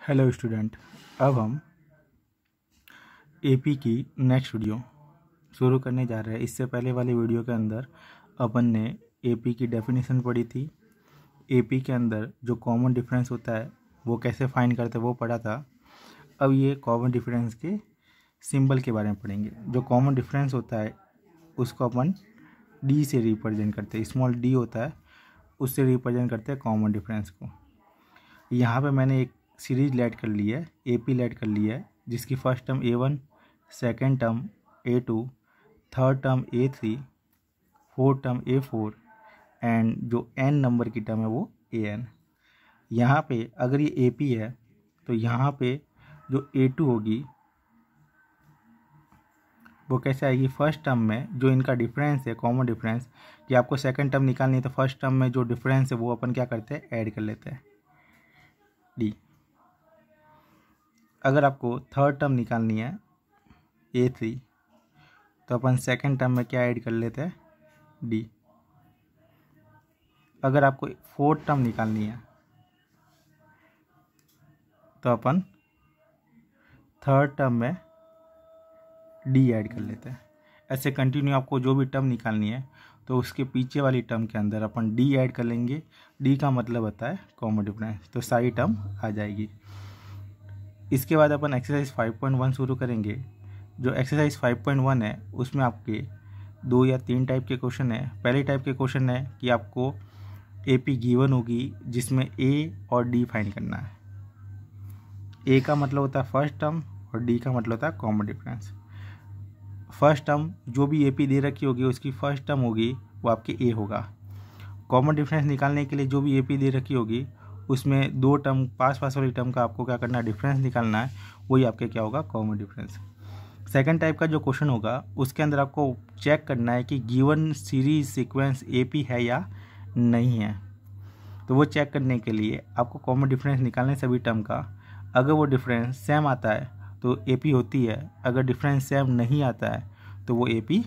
Hello student. अब हम AP की नेक्स्ट वीडियो शुरू करने जा रहे हैं। इससे पहले वाली वीडियो के अंदर अपन ने एपी की डेफिनेशन पढ़ी थी। एपी के अंदर जो कॉमन डिफरेंस होता है वो कैसे फाइंड करते हैं वो पढ़ा था। अब ये कॉमन डिफरेंस के सिंबल के बारे में पढ़ेंगे। जो कॉमन डिफरेंस होता है उसको अपन डी से रिप्रेजेंट करते हैं। स्मॉल डी होता है उससे रिप्रेजेंट करते हैं कॉमन डिफरेंस को। यहाँ पे मैंने एक सीरीज लेट कर ली है, एपी लेट कर ली है, जिसकी first term A1, second term A2, third term A3, fourth term A4 and जो n नंबर की टर्म है वो AN। यहाँ पे अगर ये एपी है तो यहाँ पे जो A2 होगी वो कैसे आएगी। फर्स्ट टर्म में जो इनका डिफरेंस है कॉमन डिफरेंस, कि आपको सेकंड टर्म निकालनी है तो फर्स्ट टर्म में जो डिफरेंस है वो अपन क्या करते हैं, ऐड कर लेते हैं डी। अगर आपको थर्ड टर्म निकालनी है A3 तो अपन सेकंड टर्म में क्या ऐड कर लेते हैं, डी। अगर आपको फोर्थ टर्म निकालनी है तो अपन थर्ड टर्म में डी ऐड कर लेते हैं। ऐसे कंटिन्यू आपको जो भी टर्म निकालनी है तो उसके पीछे वाली टर्म के अंदर अपन डी ऐड कर लेंगे। डी का मतलब होता है कॉमन डिफरेंस, तो सारी टर्म आ जाएगी। इसके बाद अपन एक्सरसाइज 5.1 शुरू करेंगे। जो एक्सरसाइज 5.1 है उसमें आपके 2 या 3 टाइप के क्वेश्चन है। पहले टाइप के क्वेश्चन है कि आपको एपी गिवन होगी जिसमें ए और डी फाइंड करना है। ए का मतलब होता है फर्स्ट टर्म और डी का मतलब होता है कॉमन डिफरेंस। फर्स्ट टर्म जो भी एपी दे रखी होगी उसकी फर्स्ट टर्म होगी वो आपकी ए होगा। कॉमन डिफरेंस निकालने के लिए जो भी एपी दे रखी होगी उसमें 2 टर्म पास वाली टर्म का आपको क्या करना है, डिफरेंस निकालना है, वही आपके क्या होगा, कॉमन डिफरेंस। सेकंड टाइप का जो क्वेश्चन होगा उसके अंदर आपको चेक करना है कि गिवन सीरीज सीक्वेंस एपी है या नहीं है। तो वो चेक करने के लिए आपको कॉमन डिफरेंस निकालने सभी टर्म का। अगर वो डिफरेंस सेम आता है तो एपी होती है, अगर डिफरेंस सेम नहीं आता है तो वो एपी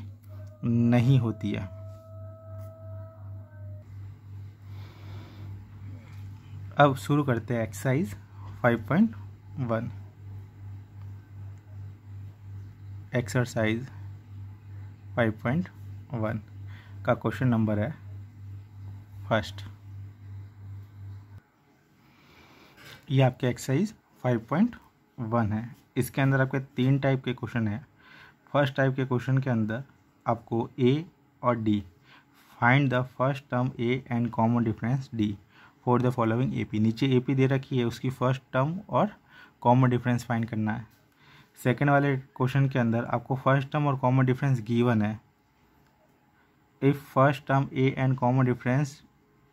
नहीं होती है। अब शुरू करते हैं एक्सरसाइज 5.1। एक्सरसाइज 5.1 का क्वेश्चन नंबर है फर्स्ट। ये आपके एक्सरसाइज 5.1 है। इसके अंदर आपके 3 टाइप के क्वेश्चन है। फर्स्ट टाइप के क्वेश्चन के अंदर आपको ए और D, find the first term A and common difference D for the following AP. नीचे एपी दे रखी है, उसकी फर्स्ट टर्म और कॉमन डिफरेंस फाइंड करना है। सेकेंड वाले क्वेश्चन के अंदर आपको फर्स्ट टर्म और कॉमन डिफरेंस गिवन है। If first term A and common difference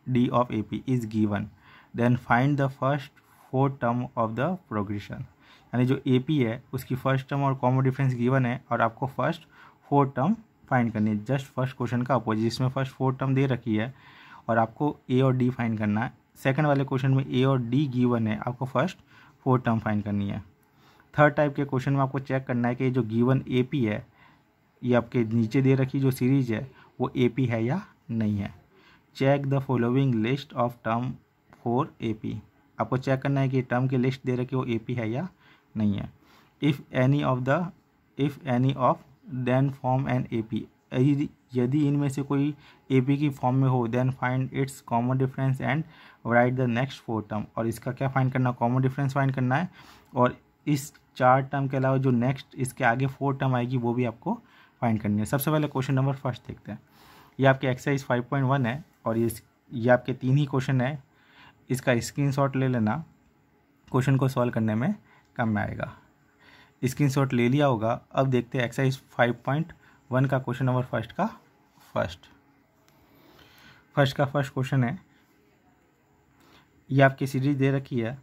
D of AP is given then find the first 4th term of the progression. यानी जो एपी है उसकी फर्स्ट टर्म और कॉमन डिफरेंस गिवन है और आपको फर्स्ट 4th टर्म फाइंड करनी है। जस्ट फर्स्ट क्वेश्चन का अपोजिट, जिसमें फर्स्ट 4th टर्म दे रखी है और आपको ए और डी फाइंड करना है। सेकंड वाले क्वेश्चन में ए और डी गिवन है, आपको फर्स्ट 4th टर्म फाइंड करनी है। थर्ड टाइप के क्वेश्चन में आपको चेक करना है कि जो गिवन एपी है, ये आपके नीचे दे रखी जो सीरीज है वो एपी है या नहीं है। Check the following list of term for AP. आपको चेक करना है कि टर्म की लिस्ट दे रखी है वो एपी है या नहीं है। If any of then form an AP. यदि इनमें से कोई एपी की फॉर्म में हो then find its common difference and write the next 4 term. और इसका क्या फाइंड करना, कॉमन डिफरेंस फाइंड करना है। और इस 4 टर्म के अलावा जो नेक्स्ट इसके आगे 4 टर्म आएगी वो भी आपको फाइंड करनी है। सबसे पहले क्वेश्चन नंबर फर्स्ट देखते हैं। ये आपके एक्सरसाइज 5.1 है और ये आपके 3 ही क्वेश्चन है। इसका स्क्रीनशॉट ले लेना, क्वेश्चन को सॉल्व करने में काम में आएगा। स्क्रीनशॉट ले लिया होगा। अब देखते हैं एक्सरसाइज 5.1 का क्वेश्चन नंबर फर्स्ट का फर्स्ट क्वेश्चन है। ये आपकी सीरीज दे रखी है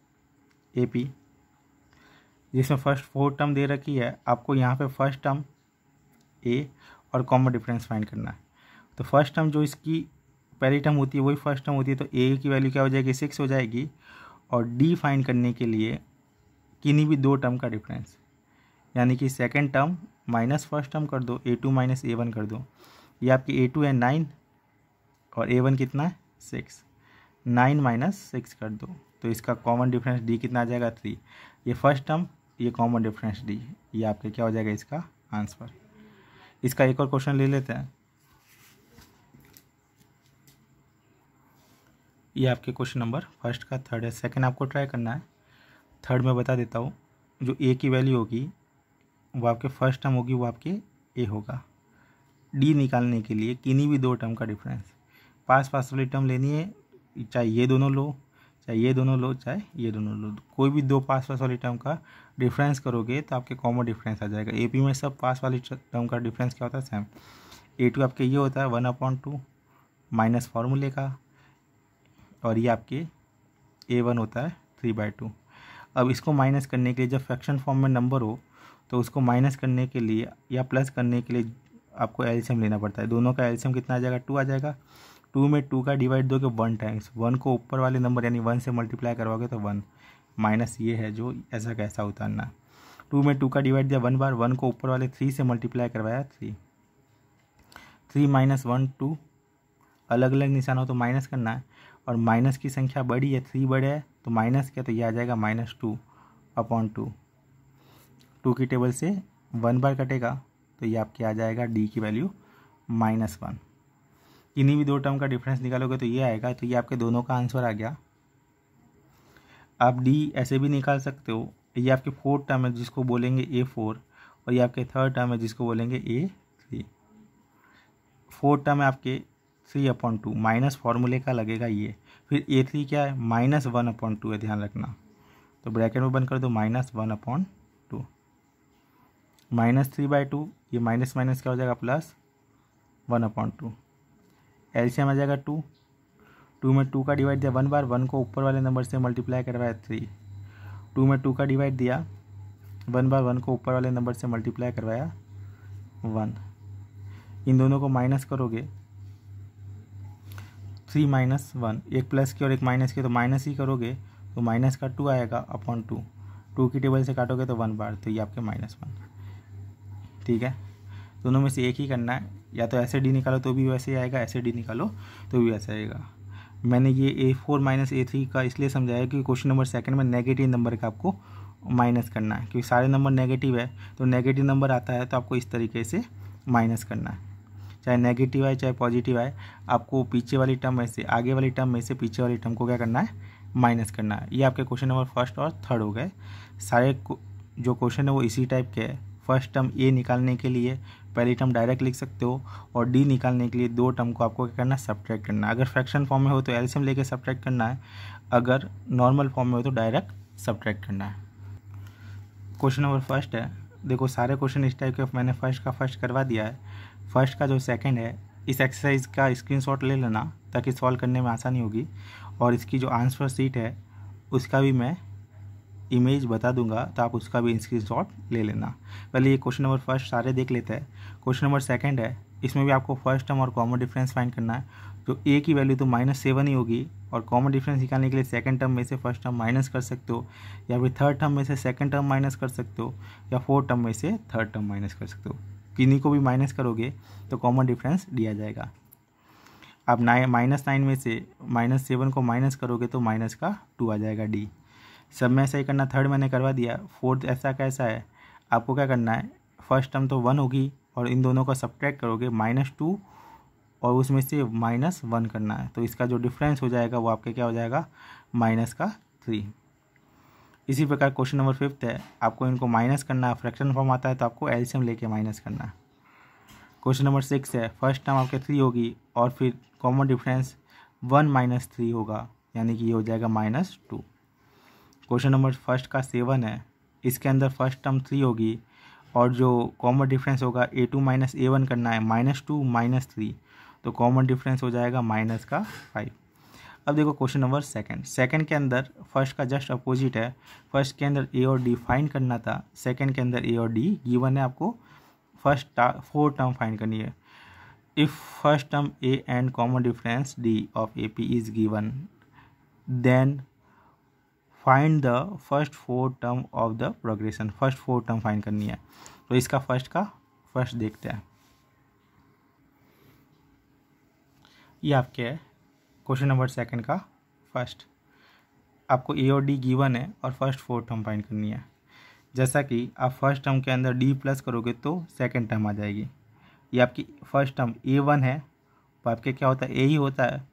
एपी, जिसमें फर्स्ट 4 टर्म दे रखी है। आपको यहाँ पे फर्स्ट टर्म ए और कॉमन डिफरेंस फाइंड करना है। तो फर्स्ट टर्म जो इसकी पहली टर्म होती है वही फर्स्ट टर्म होती है, तो ए की वैल्यू क्या हो जाएगी, 6 हो जाएगी। और डी फाइंड करने के लिए किन्हीं भी 2 टर्म का डिफरेंस, यानी कि second term minus first term कर दो, A2 माइनस A1 कर दो। ये आपकी A2 है 9 और A1 कितना है 6, 9 माइनस 6 कर दो, तो इसका कॉमन डिफरेंस डी कितना आ जाएगा 3। ये फर्स्ट टर्म, ये कॉमन डिफरेंस डी, ये आपके क्या हो जाएगा इसका आंसर। इसका एक और क्वेश्चन ले लेते हैं। ये आपके क्वेश्चन नंबर फर्स्ट का थर्ड है, सेकंड आपको ट्राई करना है। थर्ड में बता देता हूँ, जो ए की वैल्यू होगी वो आपके फर्स्ट टर्म होगी, वो आपके ए होगा। डी निकालने के लिए किन्हीं भी दो टर्म का डिफरेंस, पास पास वाली टर्म लेनी है, चाहे ये दोनों लो, चाहे ये दोनों लो, चाहे ये दोनों लो, कोई भी दो पास पास वाली टर्म का डिफरेंस करोगे तो आपके कॉमन डिफरेंस आ जाएगा। एपी में सब पास वाली टर्म का डिफरेंस क्या होता है सेम। A2 आपके ये होता है 1/2 माइनस फार्मूले का, और ये आपके A1 होता है 3/2। अब इसको माइनस करने के लिए, जब फ्रैक्शन फॉर्म में नंबर हो तो उसको माइनस करने के लिए या प्लस करने के लिए आपको एलसीएम लेना पड़ता है। दोनों का एलसीएम कितना आ जाएगा 2 आ जाएगा। 2 में 2 का डिवाइड दोगे 1 टाइम्स, 1 को ऊपर वाले नंबर यानी 1 से मल्टीप्लाई करवाओगे तो 1, माइनस ये है जो ऐसा कैसा उतारना। 2 में 2 का डिवाइड दिया 1 बार, 1 को ऊपर वाले 3 से मल्टीप्लाई करवाया 3, 3 - 1 2, अलग अलग निशान हो तो माइनस करना है, और माइनस की संख्या बड़ी है, 3 बड़े है तो माइनस क्या, तो ये आ जाएगा -2/2। 2 की टेबल से 1 बार कटेगा तो ये आपके आ जाएगा डी की वैल्यू -1। इन्हीं भी दो टर्म का डिफरेंस निकालोगे तो ये आएगा, तो ये आपके दोनों का आंसर आ गया। आप डी ऐसे भी निकाल सकते हो, ये आपके फोर्थ टर्म है जिसको बोलेंगे A4, और ये आपके थर्ड टर्म है जिसको बोलेंगे A3। फोर्थ टर्म है आपके 3/2 माइनस फार्मूले का लगेगा ये, फिर A3 क्या है -1/2 है, ध्यान रखना। तो ब्रैकेट में बंद कर दो -1/2, -3/2, ये माइनस माइनस क्या हो जाएगा +1/2। एलसीएम आ जाएगा 2, 2 में 2 का डिवाइड दिया 1 बार, 1 को ऊपर वाले नंबर से मल्टीप्लाई करवाया 3, 2 में 2 का डिवाइड दिया 1 बार, 1 को ऊपर वाले नंबर से मल्टीप्लाई करवाया 1। इन दोनों को माइनस करोगे, 3 - 1, एक प्लस की और एक माइनस की, तो माइनस ही करोगे तो माइनस का 2 आएगा /2, 2 की टेबल से काटोगे तो 1 बार, तो ये आपके -1। ठीक है, दोनों में से एक ही करना है, या तो ऐसे डी निकालो तो भी वैसे ही आएगा, ऐसे डी निकालो तो भी वैसे आएगा। मैंने ये A4 - A3 का इसलिए समझाया कि क्वेश्चन नंबर सेकंड में नेगेटिव नंबर का आपको माइनस करना है, क्योंकि सारे नंबर नेगेटिव है, तो नेगेटिव नंबर आता है तो आपको इस तरीके से माइनस करना है, चाहे नेगेटिव आए चाहे पॉजिटिव आए, आपको पीछे वाली टर्म में से आगे वाली टर्म में से पीछे वाली टर्म को क्या करना है, माइनस करना है। ये आपके क्वेश्चन नंबर फर्स्ट और थर्ड हो गए। सारे जो क्वेश्चन है वो इसी टाइप के है। फर्स्ट टर्म ए निकालने के लिए पहली टर्म डायरेक्ट लिख सकते हो, और डी निकालने के लिए दो टर्म को आपको क्या करना है, सब्ट्रैक्ट करना है। अगर फ्रैक्शन फॉर्म में हो तो एलसीएम लेके सब्ट्रैक्ट करना है, अगर नॉर्मल फॉर्म में हो तो डायरेक्ट सब्ट्रैक्ट करना है। क्वेश्चन नंबर फर्स्ट है, देखो सारे क्वेश्चन इस टाइप के मैंने फर्स्ट का फर्स्ट करवा दिया है। फर्स्ट का जो सेकंड है, इस एक्सरसाइज का स्क्रीनशॉट ले लेना ताकि सॉल्व करने में आसानी होगी, और इसकी जो आंसर शीट है उसका भी मैं इमेज बता दूंगा, तो आप उसका भी स्क्रीनशॉट ले लेना। पहले ये क्वेश्चन नंबर फर्स्ट सारे देख लेते हैं। क्वेश्चन नंबर सेकंड है, इसमें भी आपको फर्स्ट टर्म और कॉमन डिफरेंस फाइंड करना है। जो ए की वैल्यू तो -7 ही होगी, और कॉमन डिफरेंस निकालने के लिए सेकंड टर्म में से फर्स्ट टर्म माइनस कर सकते हो, या फिर थर्ड टर्म में से सेकंड टर्म माइनस कर सकते हो, या फोर्थ टर्म में से थर्ड टर्म माइनस कर सकते हो। किन्हीं को भी माइनस करोगे तो कॉमन डिफरेंस दिया जाएगा। आप -9 में से -7 को माइनस करोगे तो माइनस का 2 आ जाएगा डी। सब में ऐसा ही करना। थर्ड मैंने करवा दिया। फोर्थ ऐसा कैसा है, आपको क्या करना है, फर्स्ट टर्म तो 1 होगी और इन दोनों का सब्ट्रैक्ट करोगे -2 और उसमें से -1 करना है, तो इसका जो डिफरेंस हो जाएगा वो आपके क्या हो जाएगा -3। इसी प्रकार क्वेश्चन नंबर 5 है, आपको इनको माइनस करना है, फ्रैक्शन फॉर्म आता है तो आपको एलसीएम लेके माइनस करना है। क्वेश्चन नंबर 6 है, फर्स्ट टर्म आपके 3 होगी और फिर कॉमन डिफरेंस 1 - 3 होगा, यानी कि ये हो जाएगा -2। क्वेश्चन नंबर फर्स्ट का 7 है, इसके अंदर फर्स्ट टर्म 3 होगी और जो कॉमन डिफरेंस होगा A2 - A1 करना है, -2 - 3, तो कॉमन डिफरेंस हो जाएगा -5। अब देखो क्वेश्चन नंबर सेकंड के अंदर फर्स्ट का जस्ट अपोजिट है। फर्स्ट के अंदर ए और डी फाइंड करना था, सेकंड के अंदर ए और डी गिवन है, आपको फर्स्ट 4 टर्म फाइंड करनी है। If first term A and common difference D of A P is given, then find the first 4 term of the progression. First 4 term find करनी है, तो इसका फर्स्ट का फर्स्ट देखते हैं। ये आपके है क्वेश्चन नंबर सेकंड का फर्स्ट। आपको ए और डी गिवन है और फर्स्ट 4 टर्म फाइंड करनी है। जैसा कि आप फर्स्ट टर्म के अंदर डी प्लस करोगे तो सेकंड टर्म आ जाएगी। ये आपकी फर्स्ट टर्म A1 है, तो आपके क्या होता है ए ही होता है,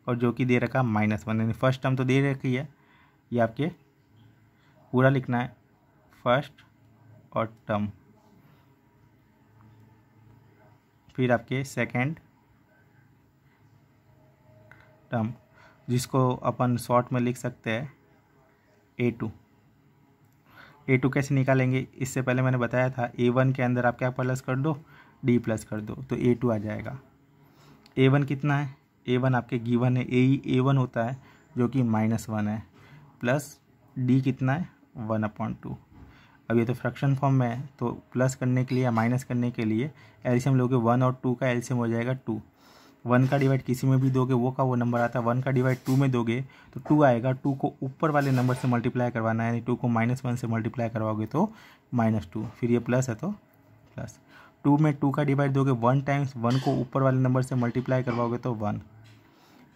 और जो कि दे रखा -1, यानी फर्स्ट टर्म तो दे रखी है। ये आपके पूरा लिखना है फर्स्ट और टर्म, फिर आपके सेकंड टर्म, जिसको अपन शॉर्ट में लिख सकते हैं A2। A2 कैसे निकालेंगे, इससे पहले मैंने बताया था A1 के अंदर आप क्या प्लस कर दो, D प्लस कर दो, तो A2 आ जाएगा। A1 कितना है, A1 आपके गिवन है, A1 होता है जो कि -1 है, प्लस D कितना है 1/2। अब ये तो फ्रैक्शन फॉर्म में है, तो प्लस करने के लिए या माइनस करने के लिए एलसीएम लोगे 1 और 2 का एलसीएम हो जाएगा 2। 1 का डिवाइड किसी में भी दोगे वो का वो नंबर आता है, 1 का डिवाइड 2 में दोगे तो 2 आएगा। 2 को ऊपर वाले नंबर से मल्टीप्लाई करवाना है, यानी 2 को -1 से मल्टीप्लाई करवाओगे तो -2, फिर ये प्लस है तो प्लस। 2 में 2 का डिवाइड दोगे 1 टाइम्स, 1 को ऊपर वाले नंबर से मल्टीप्लाई करवाओगे तो 1।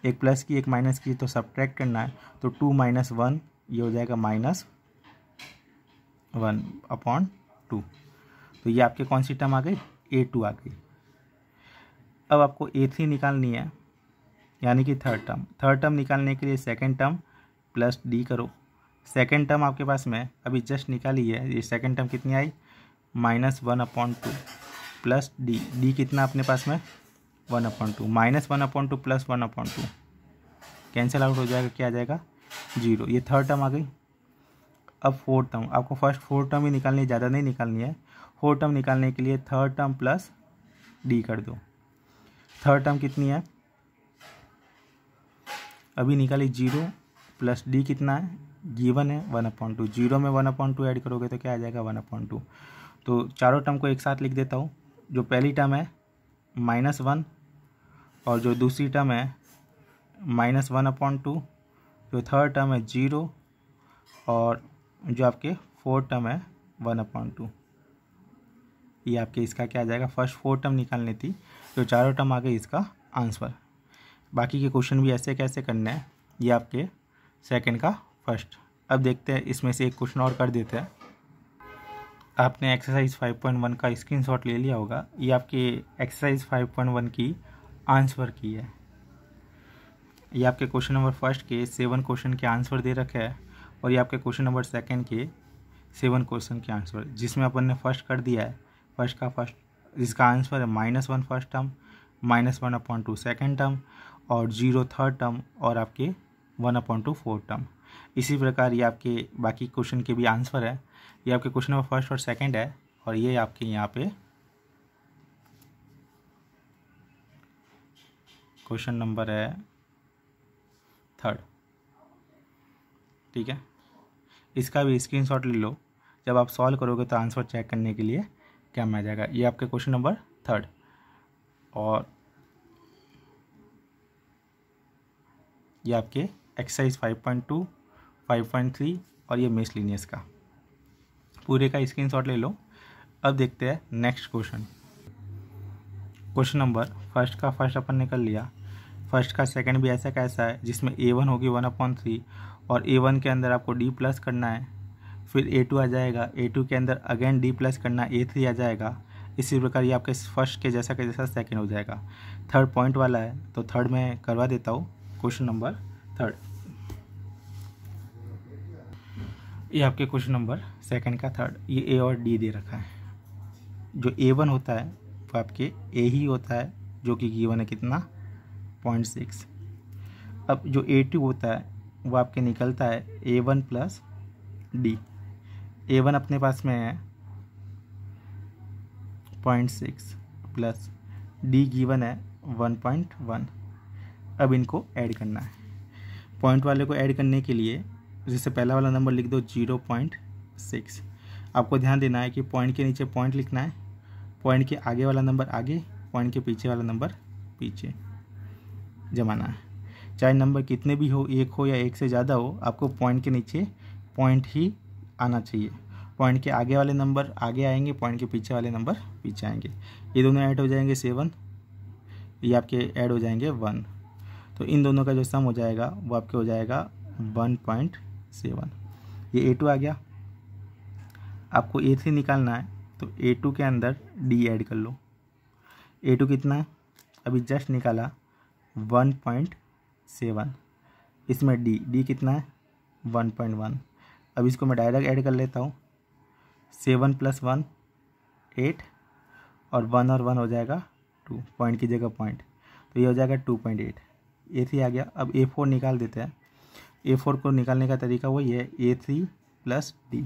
एक प्लस की एक माइनस की तो सब्ट्रैक्ट करना है, तो 2 - 1 ये हो जाएगा -1/2। तो ये आपके कौन सी टर्म आ गई, A2 आ गई। अब आपको A3 निकालनी है, यानी कि थर्ड टर्म। थर्ड टर्म निकालने के लिए सेकंड टर्म प्लस D करो। सेकंड टर्म आपके पास में अभी जस्ट निकाली है, ये सेकंड टर्म कितनी आई -1/2 प्लस D कितना अपने पास में 1/2, -1/2 प्लस 1/2 कैंसिल आउट हो जाएगा, क्या आ जाएगा 0। ये थर्ड टर्म आ गई। अब फोर्थ टर्म, आपको फर्स्ट 4 टर्म ही निकालनी है, ज़्यादा नहीं निकालनी है। 4 टर्म निकालने के लिए थर्ड टर्म प्लस D कर दो। थर्ड टर्म कितनी है, अभी निकाली 0 प्लस D कितना है, गिवन है 1/2। 0 में 1/2 ऐड करोगे तो क्या आ जाएगा 1/2। तो चारों टर्म को एक साथ लिख देता हूँ। जो पहली टर्म है -1 और जो दूसरी टर्म है -1/2, जो थर्ड टर्म है 0 और जो आपके फोर्थ टर्म है 1/2। ये आपके इसका क्या आ जाएगा, फर्स्ट 4 टर्म निकालनी थी, जो चारों टर्म आ गई इसका आंसर। बाकी के क्वेश्चन भी ऐसे कैसे करने हैं, ये आपके सेकंड का फर्स्ट। अब देखते हैं, इसमें से एक क्वेश्चन और कर देते हैं। आपने एक्सरसाइज 5.1 का स्क्रीनशॉट ले लिया होगा, ये आपके एक्सरसाइज 5.1 की आंसर की है। ये आपके क्वेश्चन नंबर फर्स्ट के 7 क्वेश्चन के आंसर दे रखे हैं, और ये आपके क्वेश्चन नंबर सेकंड के 7 क्वेश्चन के आंसर, जिसमें अपन ने फर्स्ट कर दिया है, फर्स्ट का फर्स्ट, जिसका आंसर है -1 फर्स्ट टर्म, -1/2 सेकंड टर्म और 0 थर्ड टर्म और आपके 1/2 फोर्थ टर्म। इसी प्रकार ये आपके बाकी क्वेश्चन के भी आंसर है। ये आपके क्वेश्चन नंबर फर्स्ट और सेकंड है, और ये आपके यहाँ पे क्वेश्चन नंबर है थर्ड। ठीक है, इसका भी स्क्रीनशॉट ले लो, जब आप सॉल्व करोगे तो आंसर चेक करने के लिए क्या आ जाएगा। ये आपके क्वेश्चन नंबर थर्ड, और ये आपके एक्सरसाइज 5.2, 5.3 और ये मिसलिनियस का पूरे का स्क्रीनशॉट ले लो। अब देखते हैं next question. Question number first का फर्स्ट अपन ने कर लिया, फर्स्ट का सेकंड भी ऐसा कैसा है, जिसमें A1 होगी 1/3 और A1 के अंदर आपको D प्लस करना है, फिर A2 आ जाएगा, A2 के अंदर अगेन D प्लस करना है, A3 आ जाएगा। इसी प्रकार ये आपके फर्स्ट के जैसा सेकंड हो जाएगा। थर्ड पॉइंट वाला है, तो थर्ड में करवा देता हूँ। क्वेश्चन नंबर थर्ड, ये आपके क्वेश्चन नंबर सेकंड का थर्ड, ये A और D दे रखा है। जो A1 होता है वो आपके A ही होता है, जो कि गिवन है कितना 0.6। अब जो A2 होता है वो आपके निकलता है A1 प्लस D। A1 अपने पास में है 0.6 प्लस D गिवन है 1.1। अब इनको ऐड करना है। पॉइंट वाले को ऐड करने के लिए जैसे पहला वाला नंबर लिख दो 0.6। आपको ध्यान देना है कि पॉइंट के नीचे पॉइंट लिखना है, पॉइंट के आगे वाला नंबर आगे, पॉइंट के पीछे वाला नंबर पीछे जमाना है। चाहे नंबर कितने भी हो, एक हो या एक से ज़्यादा हो, आपको पॉइंट के नीचे पॉइंट ही आना चाहिए। पॉइंट के आगे वाले नंबर आगे आएंगे, पॉइंट के पीछे वाले नंबर पीछे आएंगे। ये दोनों ऐड हो जाएंगे 7, ये आपके ऐड हो जाएंगे 1। तो इन दोनों का जो सम हो जाएगा वो आपके हो जाएगा 1.6। 7। ये A2 आ गया। आपको A3 निकालना है तो A2 के अंदर D ऐड कर लो। A2 कितना है, अभी जस्ट निकाला 1.7। इसमें D कितना है 1.1। अब इसको मैं डायरेक्ट ऐड कर लेता हूँ। 7 + 1 8 और 1 और 1 हो जाएगा 2, पॉइंट की जगह पॉइंट, तो ये हो जाएगा 2.8। A3 आ गया। अब A4 निकाल देते हैं। A4 को निकालने का तरीका वही है, A3 + D।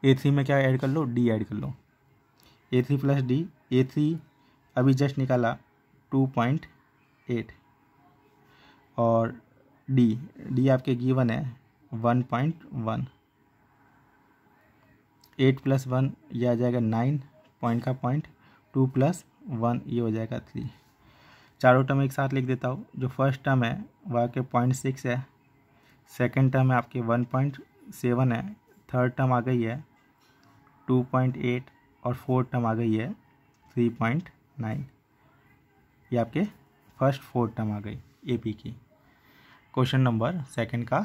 A3 में क्या ऐड कर लो, D ऐड कर लो। A3 + D, A3 अभी जस्ट निकाला 2.8 और D आपके गिवन है 1.1। 8 + 1 ये आ जाएगा 9, पॉइंट का पॉइंट, 2 + 1 ये हो जाएगा 3। चारों टर्म एक साथ लिख देता हूँ। जो फर्स्ट टर्म है वह आपके 0.6 है, सेकेंड टर्म है आपके 1.7 है, थर्ड टर्म आ गई है 2.8 और फोर्थ टर्म आ गई है 3.9। ये आपके फर्स्ट फोर्थ टर्म आ गई AP की। क्वेश्चन नंबर सेकंड का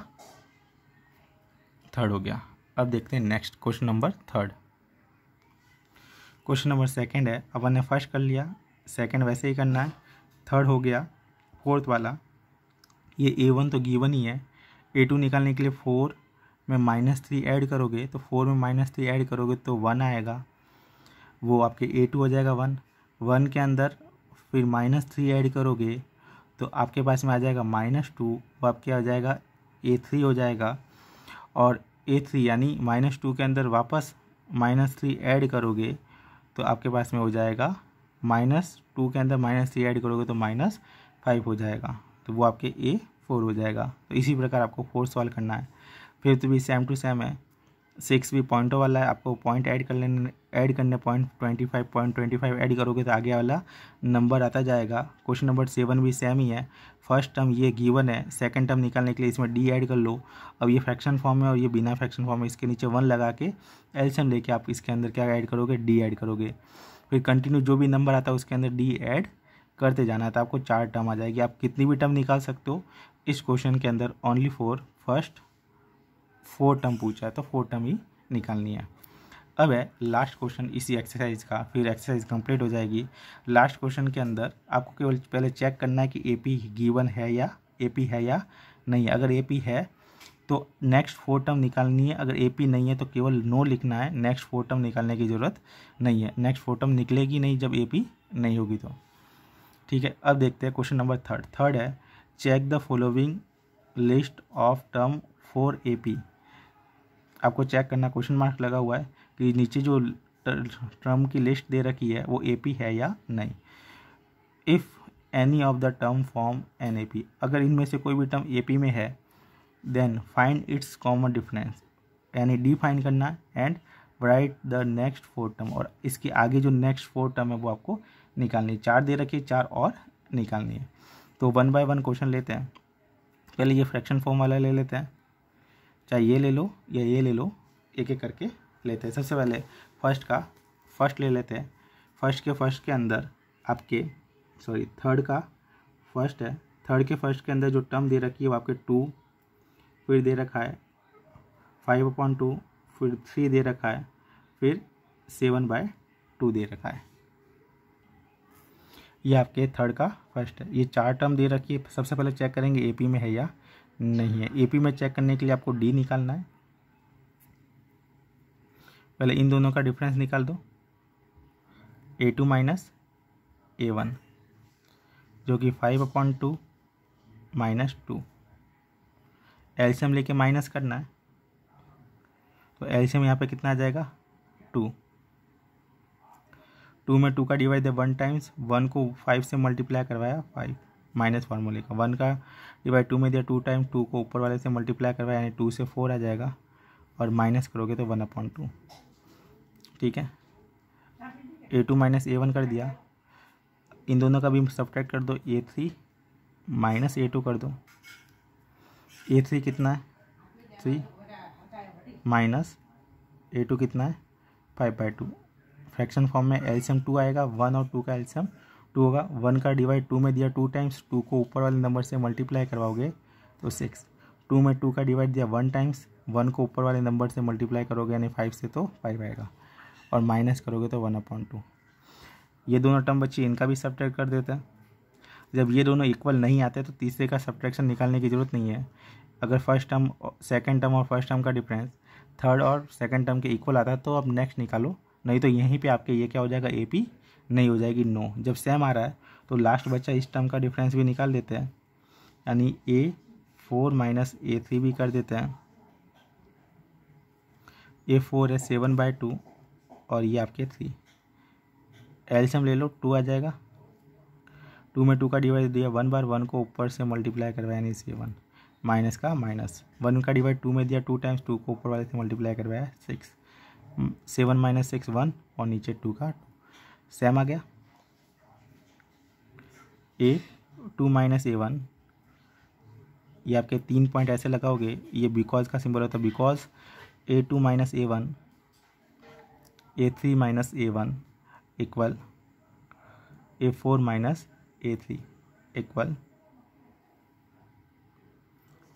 थर्ड हो गया। अब देखते हैं next question number third. Question number second है, अपन ने फर्स्ट कर लिया, सेकंड वैसे ही करना है, थर्ड हो गया फोर्थ वाला। ये A1 तो गिवन ही है। A2 निकालने के लिए 4 में -3 ऐड करोगे तो 4 में -3 ऐड करोगे तो 1 आएगा, वो आपके A2 हो जाएगा 1। 1 के अंदर फिर -3 ऐड करोगे तो आपके पास में आ जाएगा -2, वो आपके आ जाएगा A3 हो जाएगा। और A3 यानी -2 के अंदर वापस -3 ऐड करोगे तो आपके पास में हो जाएगा -2 के अंदर -3 ऐड करोगे तो -5 हो जाएगा, तो वो आपके A4 हो जाएगा। तो इसी प्रकार आपको 4 सॉल्व करना है। फिर तो भी सेम टू सेम है। 6 भी पॉइंटों वाला है, आपको पॉइंट ऐड करने पॉइंट 25 ऐड करोगे तो आगे वाला नंबर आता जाएगा। क्वेश्चन नंबर 7 भी सेम ही है। फर्स्ट टर्म ये गिवन है, सेकंड टर्म निकालने के लिए इसमें D ऐड कर लो। अब ये फ्रैक्शन फॉर्म है और ये बिना फ्रैक्शन फॉर्म है, इसके नीचे 1 लगा के एलसीएम लेके आप इसके अंदर क्या ऐड करोगे, D ऐड करोगे। फिर कंटिन्यू जो भी नंबर आता है उसके अंदर D ऐड करते जाना है, तो आपको 4 टर्म आ जाएगी। आप कितनी भी टर्म निकाल सकते हो। इस क्वेश्चन के अंदर ओनली फॉर फर्स्ट 4 टर्म पूछा है तो 4 टर्म ही निकालनी है। अब है लास्ट क्वेश्चन इसी एक्सरसाइज का, फिर एक्सरसाइज कंप्लीट हो जाएगी। लास्ट क्वेश्चन के अंदर आपको केवल पहले चेक करना है कि AP गिवन है या AP है या नहीं है। अगर AP है तो नेक्स्ट 4 टर्म निकालनी है, अगर AP नहीं है तो केवल नो लिखना है, नेक्स्ट 4 टर्म निकालने की ज़रूरत नहीं है। नेक्स्ट 4 टर्म निकलेगी नहीं जब AP नहीं होगी तो। ठीक है, अब देखते हैं क्वेश्चन नंबर थर्ड है, check the following list of term for AP। आपको चेक करना, क्वेश्चन मार्क लगा हुआ है कि नीचे जो टर्म की लिस्ट दे रखी है वो AP है या नहीं। If any of the term form an AP, अगर इनमें से कोई भी टर्म AP में है then find its common difference, यानी D फाइंड करना and write the next 4 term, और इसके आगे जो नेक्स्ट 4 टर्म है वो आपको निकालनी है। 4 दे रखी है, 4 और निकालनी है। तो 1 बाय 1 क्वेश्चन लेते हैं। पहले ये फ्रैक्शन फॉर्म वाला ले लेते हैं, चाहे ये ले लो या ये ले लो, एक एक करके लेते हैं। सबसे पहले फर्स्ट ले लेते हैं। फर्स्ट के अंदर आपके थर्ड का फर्स्ट है। थर्ड के फर्स्ट के अंदर जो टर्म दे रखी है वो आपके 2, फिर दे रखा है 5/2, फिर 3 दे रखा है, फिर 7/2 दे रखा है। ये आपके थर्ड का फर्स्ट है। ये 4 टर्म दे रखी है। सबसे पहले चेक करेंगे AP में है या नहीं है। AP में चेक करने के लिए आपको D निकालना है। पहले इन दोनों का डिफरेंस निकाल दो, A2 - A1 जो कि 5/2 -2। एलसीएम लेके माइनस करना है, तो एलसीएम यहाँ पे कितना आ जाएगा 2। 2 में 2 का डिवाइड है 1 टाइम्स, 1 को 5 से मल्टीप्लाई करवाया 5 माइनस फार्मूले का। 1 का डिवाइड 2 में दिया 2 टाइम, 2 को ऊपर वाले से मल्टीप्लाई करवाया यानी 2 से 4 आ जाएगा, और माइनस करोगे तो 1/2। ठीक है, A2 - A1 कर दिया। इन दोनों का भी सब्ट्रैक्ट कर दो, A3 - A2 कर दो। A3 कितना है 3 माइनस A2 कितना है 5/2। फ्रैक्शन फॉर्म में एलसीएम 2 आएगा, 1 और 2 का एलसीएम 2 होगा। 1 का डिवाइड 2 में दिया 2 टाइम्स, 2 को ऊपर वाले नंबर से मल्टीप्लाई करवाओगे तो 6। 2 में 2 का डिवाइड दिया 1 टाइम्स, 1 को ऊपर वाले नंबर से मल्टीप्लाई करोगे यानी 5 से तो 5 आएगा, और माइनस करोगे तो 1/2। ये दोनों टर्म बची, इनका भी सब्ट्रैक्ट कर देते हैं। जब ये दोनों इक्वल नहीं आते तो तीसरे का सब्ट्रैक्शन निकालने की ज़रूरत नहीं है। अगर फर्स्ट टर्म सेकंड टर्म और फर्स्ट टर्म का डिफरेंस थर्ड और सेकंड टर्म के इक्वल आता है तो अब नेक्स्ट निकालो, नहीं तो यहीं पे आपके ये क्या हो जाएगा, AP नहीं हो जाएगी, नो। जब सेम आ रहा है तो लास्ट बच्चा इस टर्म का डिफरेंस भी निकाल देते हैं, यानी A4 माइनस A3 भी कर देते हैं। A4 है 7/2 और ये आपके 3, एलसीएम ले लो 2 आ जाएगा। 2 में 2 का डिवाइड दिया 1 बार, 1 को ऊपर से मल्टीप्लाई करवाया यानी 7, माइनस का माइनस, 1 का डिवाइड 2 में दिया 2 टाइम्स, 2 को ऊपर वाले से मल्टीप्लाई करवाया 6, 7 माइनस 6 1 और नीचे 2 का 2, सेम आ गया। A2 माइनस A1, ये आपके 3 पॉइंट ऐसे लगाओगे, ये बिकॉज का सिंबल होता है, because A2 minus A1, A3 minus A1 equal A4 minus A3 equal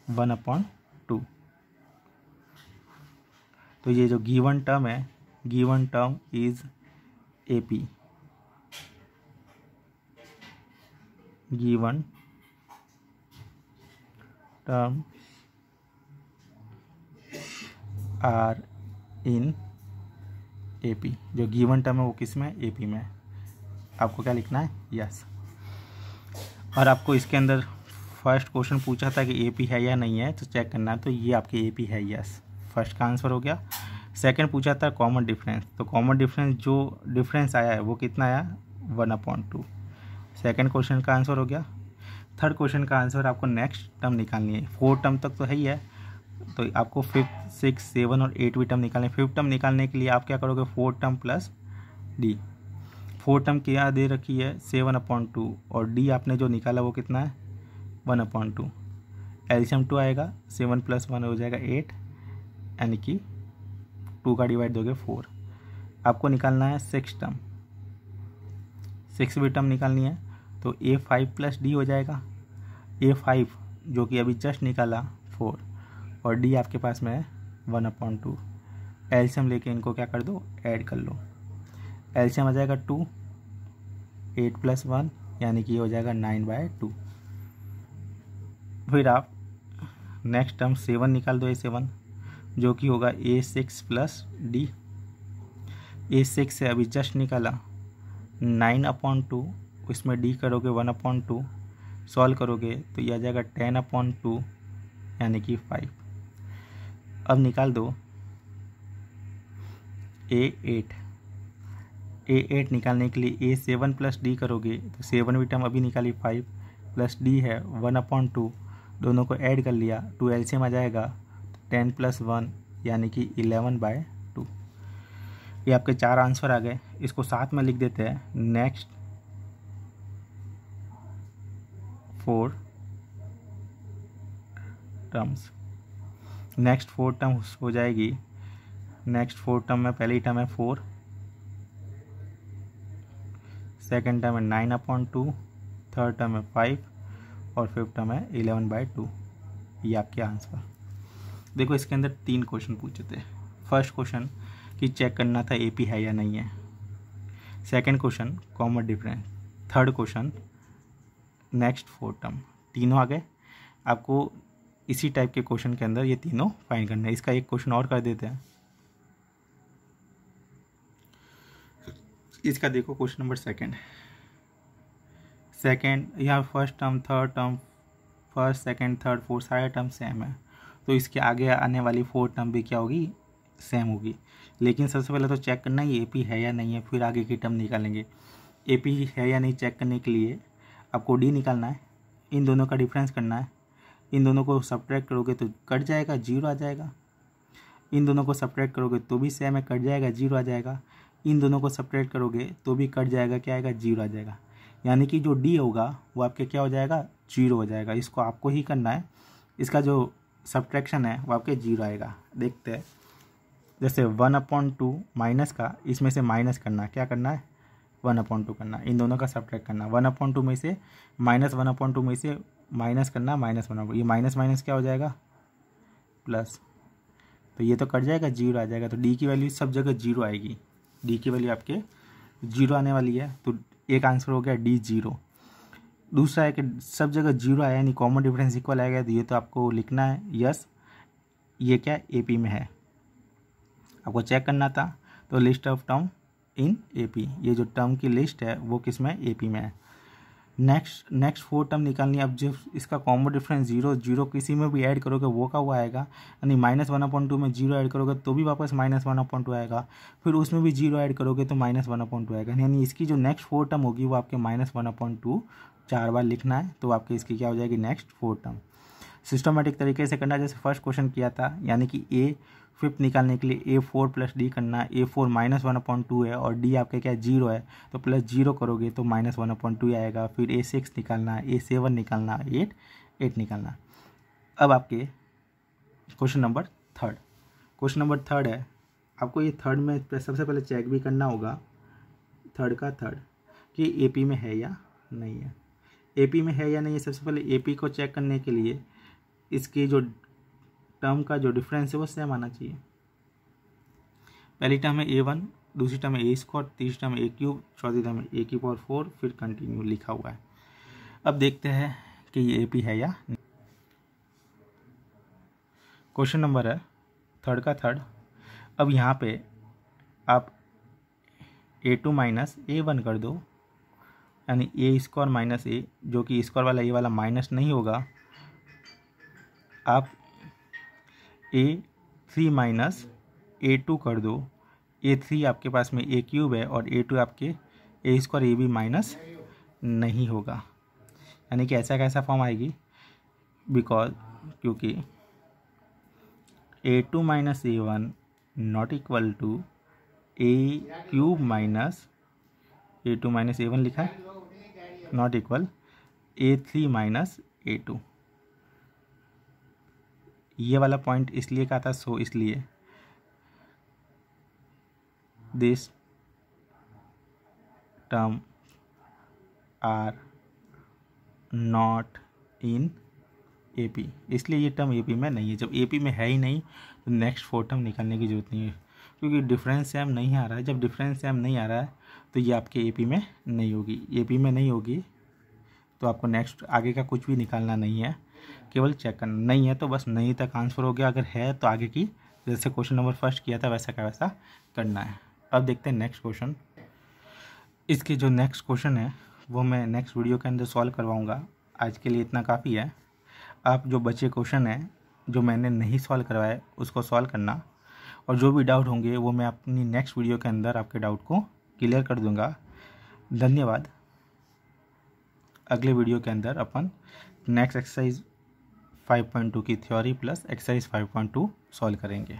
1/2। तो ये जो गिवन टर्म है, given term is AP, given term are in AP। जो गिवन टर्म है वो किस में, AP में। आपको क्या लिखना है, यस। और आपको इसके अंदर फर्स्ट क्वेश्चन पूछा था कि AP है या नहीं है, तो चेक करना है, तो ये आपके AP है, यस, फर्स्ट का आंसर हो गया। सेकंड पूछा था कॉमन डिफरेंस, तो कॉमन डिफरेंस जो डिफरेंस आया है वो कितना आया, 1/2, सेकंड क्वेश्चन का आंसर हो गया। थर्ड क्वेश्चन का आंसर आपको नेक्स्ट टर्म निकालनी है, 4 टर्म तक तो है ही है, तो आपको 5, 6, 7 और 8वीं टर्म निकालनी है। 5th टर्म निकालने के लिए आप क्या करोगे, 4 टर्म प्लस D। 4 टर्म क्या दे रखी है, 7/2, और D आपने जो निकाला वो कितना है, 1/2। एलसीएम 2 आएगा, 7 + 1 हो जाएगा 8, यानी कि 2 का डिवाइड दोगे 4। आपको निकालना है 6 टर्म, 6वीं टर्म निकालनी है, तो A5 + D हो जाएगा। A5 जो कि अभी जस्ट निकाला 4, और D आपके पास में है 1/2। एलसीएम लेके इनको क्या कर दो, ऐड कर लो। एलसीएम आ जाएगा 2, 8 + 1 यानी कि ये हो जाएगा 9/2। फिर आप नेक्स्ट टर्म 7 निकाल दो, A7 जो कि होगा A6 + D। A6 से अभी जस्ट निकाला 9/2, इसमें D करोगे 1/2, सॉल्व करोगे तो ये आ जाएगा 10/2 यानी कि 5। अब निकाल दो A8। A8 निकालने के लिए A7 + D करोगे तो 7वीं टर्म अभी निकाली 5 + D है 1/2, दोनों को ऐड कर लिया, 2 एलसीएम आ जाएगा, 10 + 1 यानी कि 11/2। ये आपके 4 आंसर आ गए। इसको साथ में लिख देते हैं, नेक्स्ट 4 टर्म्स। नेक्स्ट 4 टर्म्स हो जाएगी, नेक्स्ट 4 टर्म में पहली टर्म है 4, सेकेंड टर्म है 9/2, थर्ड टर्म है 5 और फिफ्थ टर्म है 11/2। ये आपके आंसर। देखो इसके अंदर 3 क्वेश्चन पूछे थे। फर्स्ट क्वेश्चन कि चेक करना था AP है या नहीं है, second question common difference, third question next 4 term. तीनों आ गए। आपको इसी टाइप के क्वेश्चन के अंदर ये तीनों फाइंड करना है। इसका एक क्वेश्चन और कर देते हैं। इसका देखो क्वेश्चन नंबर सेकंड, यहाँ first term, third term, first, second, third, fourth सारे टर्म सेम है, तो इसके आगे आने वाली 4 टर्म भी क्या होगी, सेम होगी। लेकिन सबसे पहले तो चेक करना है AP है या नहीं है, फिर आगे की टर्म निकालेंगे। AP है या नहीं चेक करने के लिए आपको D निकालना है, इन दोनों का डिफरेंस करना है। इन दोनों को सब्ट्रैक्ट करोगे तो कट जाएगा, 0 आ जाएगा। इन दोनों को सब्ट्रैक्ट करोगे तो भी सेम है, कट जाएगा, 0 आ जाएगा। इन दोनों को सब्ट्रैक्ट करोगे तो भी कट जाएगा, क्या आएगा, 0 आ जाएगा। यानी कि जो D होगा वो आपके क्या हो जाएगा, 0 हो जाएगा। इसको आपको ही करना है, इसका जो सब्ट्रैक्शन है वो आपके 0 आएगा। देखते हैं, जैसे 1/2 माइनस का, इसमें से माइनस करना, क्या करना है, 1/2 करना, इन दोनों का सब्ट्रैक्ट करना। 1/2 में से -1/2 में से माइनस करना, -1/2, ये माइनस माइनस क्या हो जाएगा, प्लस, तो ये तो कट जाएगा, 0 आ जाएगा, तो डी की वैल्यू सब जगह 0 आएगी, डी की वैल्यू आपके 0 आने वाली है, तो एक आंसर हो गया डी 0। दूसरा है कि सब जगह 0 आया यानी कॉमन डिफरेंस इक्वल आएगा, तो ये तो आपको लिखना है यस, ये क्या एपी में है, आपको चेक करना था। तो list of term in AP, ये जो टर्म की लिस्ट है वो किस में, एपी में है। नेक्स्ट 4 टर्म निकालनी है। अब जो इसका कॉमन डिफरेंस 0 किसी में भी ऐड करोगे वो का वो आएगा, यानी -1/2 में 0 ऐड करोगे तो भी वापस -1/2 आएगा, फिर उसमें भी 0 ऐड करोगे तो -1/2 आएगा, यानी इसकी जो नेक्स्ट 4 टर्म होगी वो आपके -1/2 4 बार लिखना है, तो आपके इसकी क्या हो जाएगी नेक्स्ट 4 टर्म। सिस्टमेटिक तरीके से करना, जैसे फर्स्ट क्वेश्चन किया था, यानी कि ए फिफ्थ निकालने के लिए A4 + D करना है, A4 -1/2 है और D आपके क्या 0 है, तो +0 करोगे तो -1/2 आएगा। फिर A6 निकालना है, A7 निकालना है, 8 निकालना है। अब आपके क्वेश्चन नंबर थर्ड है, आपको ये थर्ड में सबसे पहले चेक भी करना होगा, थर्ड कि AP में है या नहीं है। AP में है या नहीं है, सबसे पहले AP को चेक करने के लिए इसकी जो टर्म का जो डिफरेंस है वो सेम आना चाहिए। पहली टर्म है A1, दूसरी टर्म है A², तीसरी टर्म है A³, चौथी टर्म है A⁴, फिर कंटिन्यू लिखा हुआ है। अब देखते हैं कि ये AP है या नहीं। क्वेश्चन नंबर है थर्ड। अब यहाँ पे आप A2 - A1 कर दो, यानी A² - A, जो कि स्क्वायर वाला ये वाला माइनस नहीं होगा, आप A3 - A2 कर दो। A3 आपके पास में A³ है और A2 आपके A² AB माइनस नहीं होगा, यानी कि ऐसा कैसा फॉर्म आएगी, क्योंकि A2 - A1 not equal to A³ minus A2 - A1 लिखा है, नॉट इक्वल A3 - A2। ये वाला पॉइंट इसलिए कहा था, सो इसलिए this term are not in AP, इसलिए ये टर्म AP में नहीं है। जब AP में है ही नहीं तो नेक्स्ट 4 टर्म निकालने की जरूरत नहीं है, क्योंकि डिफरेंस सेम नहीं आ रहा है। जब डिफरेंस सेम नहीं आ रहा है तो ये आपके AP में नहीं होगी। AP में नहीं होगी तो आपको नेक्स्ट आगे का कुछ भी निकालना नहीं है, केवल चेक करना। नहीं है तो बस नहीं तक आंसर हो गया, अगर है तो आगे की जैसे क्वेश्चन नंबर फर्स्ट किया था वैसा का वैसा करना है। अब देखते हैं नेक्स्ट क्वेश्चन। इसके जो नेक्स्ट क्वेश्चन है वो मैं नेक्स्ट वीडियो के अंदर सॉल्व करवाऊँगा। आज के लिए इतना काफ़ी है। आप जो बचे क्वेश्चन हैं जो मैंने नहीं सॉल्व करवाए उसको सॉल्व करना, और जो भी डाउट होंगे वो मैं अपनी नेक्स्ट वीडियो के अंदर आपके डाउट को क्लियर कर दूंगा। धन्यवाद। अगले वीडियो के अंदर अपन नेक्स्ट एक्सरसाइज 5.2 की थ्योरी प्लस एक्सरसाइज 5.2 सॉल्व करेंगे।